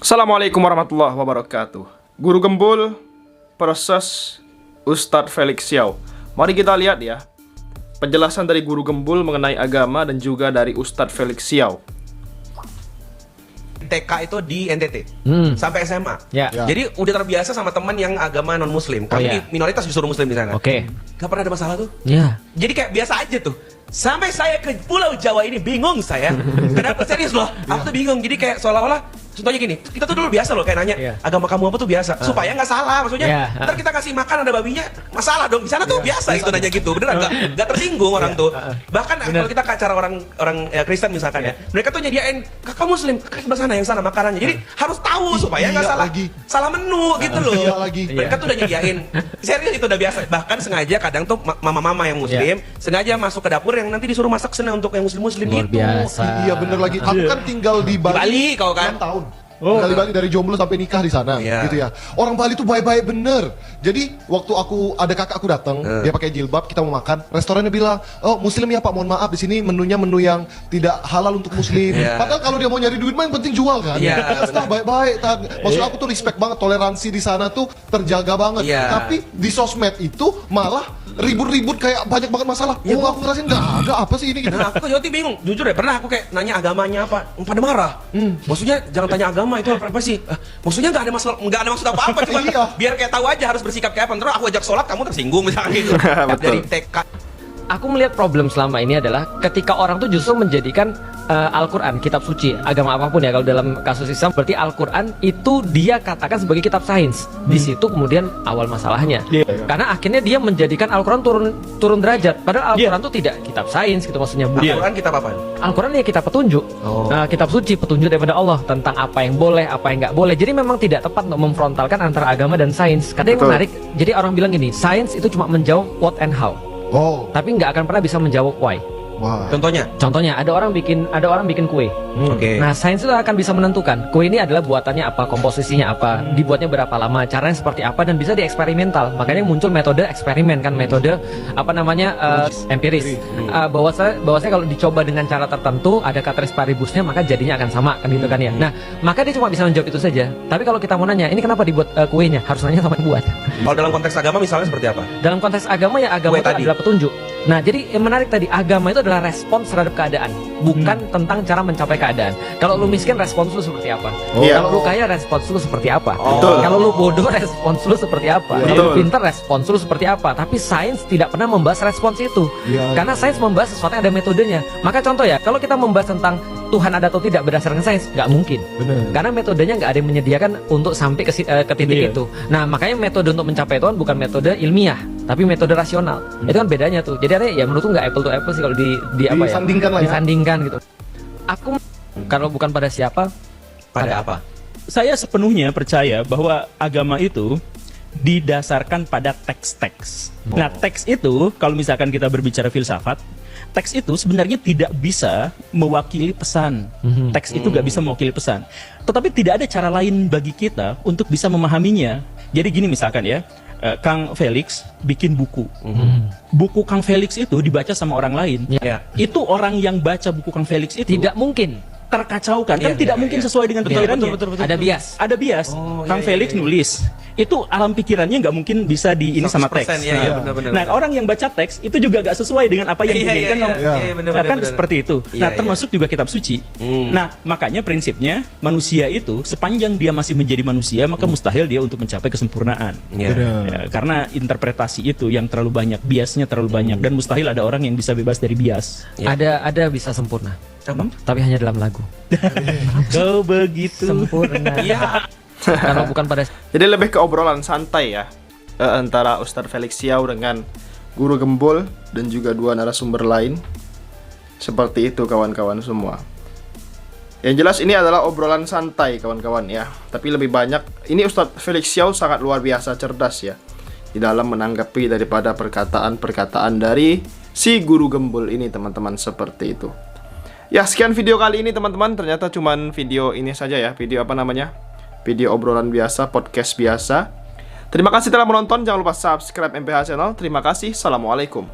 Assalamualaikum warahmatullahi wabarakatuh. Guru Gembul versus Ustadz Felix Xiao. Mari kita lihat ya penjelasan dari Guru Gembul mengenai agama dan juga dari Ustadz Felix Xiao. TK itu di NTT sampai SMA. Ya. Jadi udah terbiasa sama teman yang agama non muslim. Kami ya. minoritas disuruh muslim di sana. Oke. Gak pernah ada masalah tuh. Ya. Jadi kayak biasa aja tuh. Sampai saya ke Pulau Jawa ini bingung saya. Kenapa serius loh? Aku tuh bingung. Jadi kayak seolah-olah contohnya gini, kita tuh dulu biasa loh kayak nanya agama kamu apa tuh biasa supaya nggak salah maksudnya. Ntar kita kasih makan ada babinya masalah dong. Di sana tuh biasa itu nanya gitu, beneran nggak tersinggung orang tuh. Bahkan kalau kita ke acara orang Kristen misalkan ya, mereka tuh nyediain kakak muslim kakak sebelah sana yang sana makanannya. Jadi harus tahu supaya nggak salah menu gitu loh. Mereka tuh udah nyediain. Serius itu udah biasa. Bahkan sengaja kadang tuh mama-mama yang muslim sengaja masuk ke dapur yang nanti disuruh masak sana untuk yang muslim-muslim gitu. Iya bener lagi. Aku kan tinggal di Bali, Bali kau kan 6 tahun. Tinggal di Bali dari jomblo sampai nikah di sana, gitu ya. Orang Bali tuh baik-baik bener. Jadi waktu ada kakak aku datang, dia pakai jilbab, kita mau makan, restorannya bilang, oh muslim ya pak, mohon maaf di sini menunya menu yang tidak halal untuk muslim. Padahal kalau dia mau nyari duit mah yang penting jual kan. Baik-baik. Maksud aku tuh respect banget, toleransi di sana tuh terjaga banget. Tapi di sosmed itu malah ribut-ribut kayak banyak banget masalah. Aku ngerasain nggak ada apa sih ini gitu. Nah, aku tuh bingung, jujur ya pernah aku kayak nanya agamanya apa, pada marah. Maksudnya jangan tanya agama itu apa sih? Maksudnya nggak ada masalah, nggak ada maksud apa-apa, cuma biar kayak tahu aja harus bersikap kayak apa. Terus aku ajak sholat, kamu tersinggung misalnya gitu. Dari TK. Aku melihat problem selama ini adalah ketika orang tuh justru menjadikan Al-Quran, kitab suci, agama apapun ya, kalau dalam kasus Islam berarti Al-Quran itu dia katakan sebagai kitab sains. Di situ kemudian awal masalahnya. Karena akhirnya dia menjadikan Al-Quran turun derajat. Padahal Al-Quran itu tidak kitab sains gitu maksudnya. Al-Quran kitab apa? Al-Quran ya kitab petunjuk. Kitab suci, petunjuk daripada Allah tentang apa yang boleh, apa yang nggak boleh. Jadi memang tidak tepat untuk memfrontalkan antara agama dan sains. Karena yang menarik, jadi orang bilang gini, sains itu cuma menjawab what and how. Tapi nggak akan pernah bisa menjawab why. Contohnya ada orang bikin kue. Nah, sains itu akan bisa menentukan kue ini adalah buatannya apa, komposisinya apa, dibuatnya berapa lama, caranya seperti apa, dan bisa dieksperimental. Makanya muncul metode eksperimen kan, metode empiris. Bahwasanya kalau dicoba dengan cara tertentu ada ceteris paribusnya maka jadinya akan sama kan gitu kan ya. Nah, maka dia cuma bisa menjawab itu saja. Tapi kalau kita mau nanya, ini kenapa dibuat kuenya? Harus nanya sama yang buat. Kalau dalam konteks agama misalnya seperti apa? Dalam konteks agama ya agama itu adalah petunjuk. Nah, jadi yang menarik tadi, agama itu adalah respons terhadap keadaan, bukan tentang cara mencapai keadaan. Kalau lu miskin, respons lu seperti apa? Kalau lu kaya, respons lu seperti apa? Kalau lu bodoh, respons lu seperti apa? Kalau lu pintar, respons lu seperti apa? Tapi sains tidak pernah membahas respons itu. Karena sains membahas sesuatu yang ada metodenya. Maka contoh ya, kalau kita membahas tentang Tuhan ada atau tidak berdasarkan sains, nggak mungkin. Karena metodenya nggak ada yang menyediakan untuk sampai ke titik itu. Nah, makanya metode untuk mencapai Tuhan bukan metode ilmiah, tapi metode rasional. Itu kan bedanya tuh. Jadi ya menurutku nggak apple to apple sih kalau disandingkan gitu. Aku kalau bukan pada siapa, pada apa? Saya sepenuhnya percaya bahwa agama itu didasarkan pada teks-teks. Nah, teks itu kalau misalkan kita berbicara filsafat, teks itu sebenarnya tidak bisa mewakili pesan. Teks itu nggak bisa mewakili pesan. Tetapi tidak ada cara lain bagi kita untuk bisa memahaminya. Jadi gini misalkan ya, Kang Felix bikin buku. Buku Kang Felix itu dibaca sama orang lain. Itu orang yang baca buku Kang Felix itu tidak mungkin terkacaukan, kan tidak mungkin sesuai dengan pikirannya. Betul. Ada bias. Kang Felix nulis, itu alam pikirannya nggak mungkin bisa di ini sama teks. Nah, orang yang baca teks itu juga nggak sesuai dengan apa yang diinginkan. Kan seperti itu. Nah, termasuk juga kitab suci. Nah, makanya prinsipnya manusia itu sepanjang dia masih menjadi manusia, maka mustahil dia untuk mencapai kesempurnaan. Karena interpretasi itu yang terlalu banyak, biasnya terlalu banyak, dan mustahil ada orang yang bisa bebas dari bias. Ada bisa sempurna. Tapi hanya dalam lagu. Kau begitu sempurna. Kalau bukan pada. Jadi lebih ke obrolan santai ya antara Ustadz Felix Xiao dengan Guru Gembul dan juga dua narasumber lain. Seperti itu kawan-kawan semua. Yang jelas ini adalah obrolan santai kawan-kawan ya. Tapi lebih banyak ini Ustadz Felix Xiao sangat luar biasa cerdas ya di dalam menanggapi daripada perkataan-perkataan dari si Guru Gembul ini teman-teman, seperti itu. Ya, sekian video kali ini teman-teman. Ternyata cuman video ini saja ya. Video Video obrolan biasa, podcast biasa. Terima kasih telah menonton. Jangan lupa subscribe MPH Channel. Terima kasih. Assalamualaikum.